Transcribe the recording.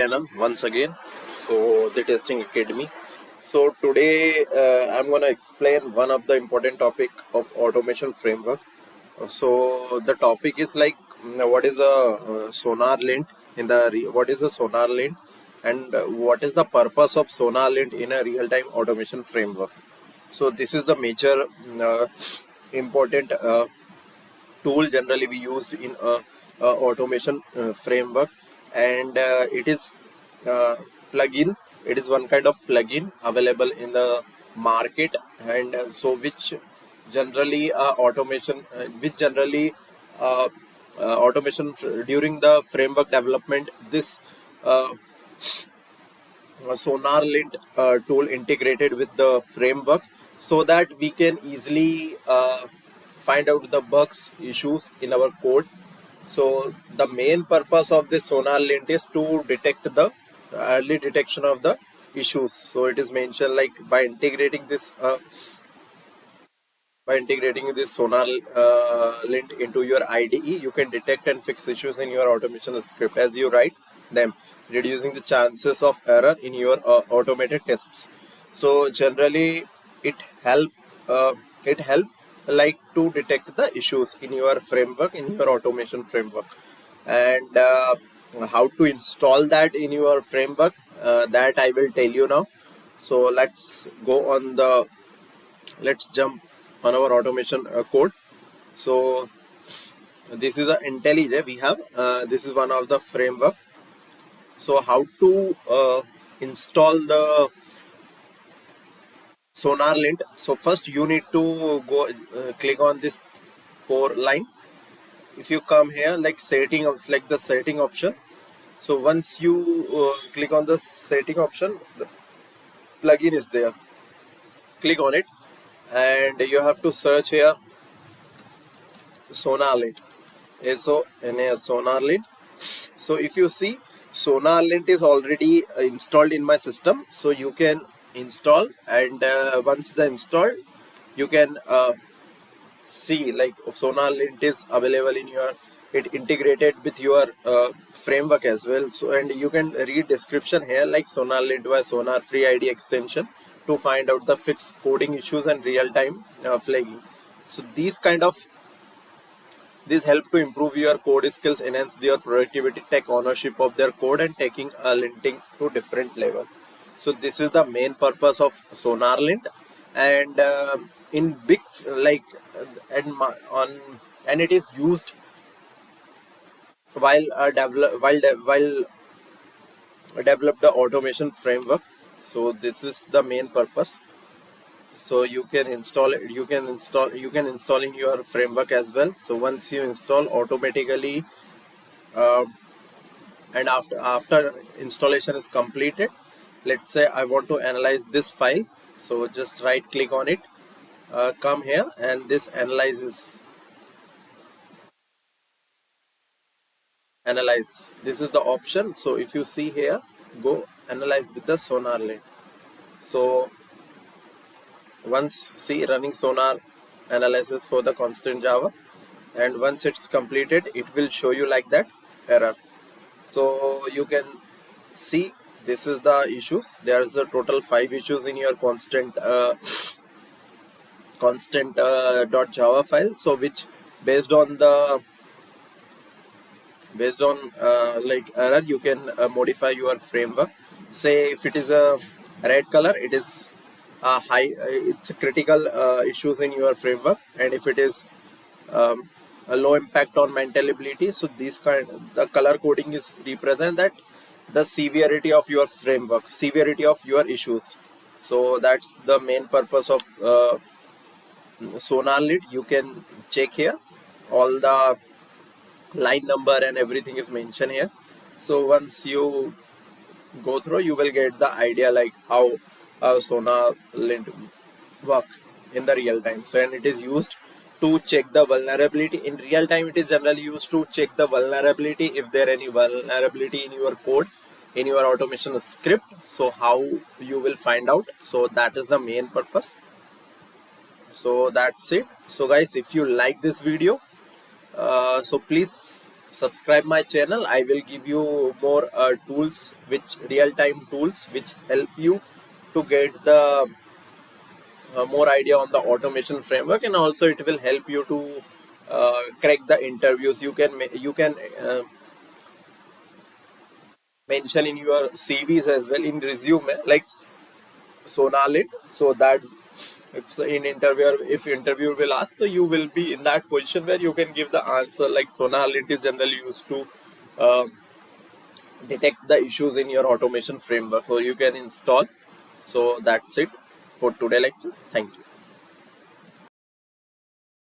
Channel once again. So the testing academy. So today I'm going to explain one of the important topic of automation framework. So the topic is like what is a sonar lint what is a sonar lint, and what is the purpose of sonar lint in a real-time automation framework. So this is the major important tool generally we used in a automation framework, and it is uh, plugin. It is one kind of plugin available in the market, and so generally which generally uh, automation during the framework development, this uh, Sonar Lint tool integrated with the framework, so that we can easily find out the bugs issues in our code. So the main purpose of this Sonar Lint is to detect the early detection of the issues. So it is mentioned like by integrating this Sonar Lint into your IDE, you can detect and fix issues in your automation script as you write them, reducing the chances of error in your automated tests. So generally, it help uh, it help like to detect the issues in your framework, in your automation framework, and how to install that in your framework. That I will tell you now. So let's jump on our automation code. So this is a IntelliJ we have. This is one of the framework. So how to install the Sonar Lint? So first you need to go click on this 4 line. If you come here, like select the setting option. So once you click on the setting option, the plugin is there. Click on it, and you have to search here Sonar Lint. Sonar Lint. So if you see, Sonar Lint is already installed in my system, so you can install, and once the installed, you can see like Sonar Lint is available in your, it integrated with your framework as well. So, and you can read description here like Sonar Lint by Sonar Free ID extension to find out the fixed coding issues and real-time flagging. So these help to improve your code skills, enhance your productivity, take ownership of their code, and taking linting to different level. So this is the main purpose of Sonar Lint, and in big like on and it is used while develop the automation framework. So this is the main purpose. So you can install it. You can install in your framework as well. So once you install automatically, uh, and after installation is completed, let's say I want to analyze this file. So just right click on it, come here, and this analyze, this is the option. So if you see here, go analyze with the Sonar Lint. So once see running Sonar analysis for the constant Java, and once it's completed, it will show you like that error. So you can see this is the issues. There's a total 5 issues in your constant .java file. So which based on the like error, you can modify your framework. Say if it is a red color, it is it's a critical issues in your framework, and if it is a low impact on maintainability, so the color coding is represent that the severity of your framework, severity of your issues. So that's the main purpose of Sonar Lint. You can check here all the line number and everything is mentioned here. So once you go through, you will get the idea like how Sonar Lint work in the real time. So and it is used to check the vulnerability in real time. It is generally used to check the vulnerability, if there any vulnerability in your code, in your automation script. So how you will find out. So that is the main purpose. So that's it. So guys, if you like this video, so please subscribe my channel. I will give you more tools, which real-time tools which help you to get the more idea on the automation framework, and also it will help you to crack the interviews. You can mention in your CVs as well, in resume, like Sonar Lint, so that if interviewer will ask, so you will be in that position where you can give the answer. Like Sonar Lint is generally used to uh, detect the issues in your automation framework, so you can install. So that's it for today lecture. Thank you.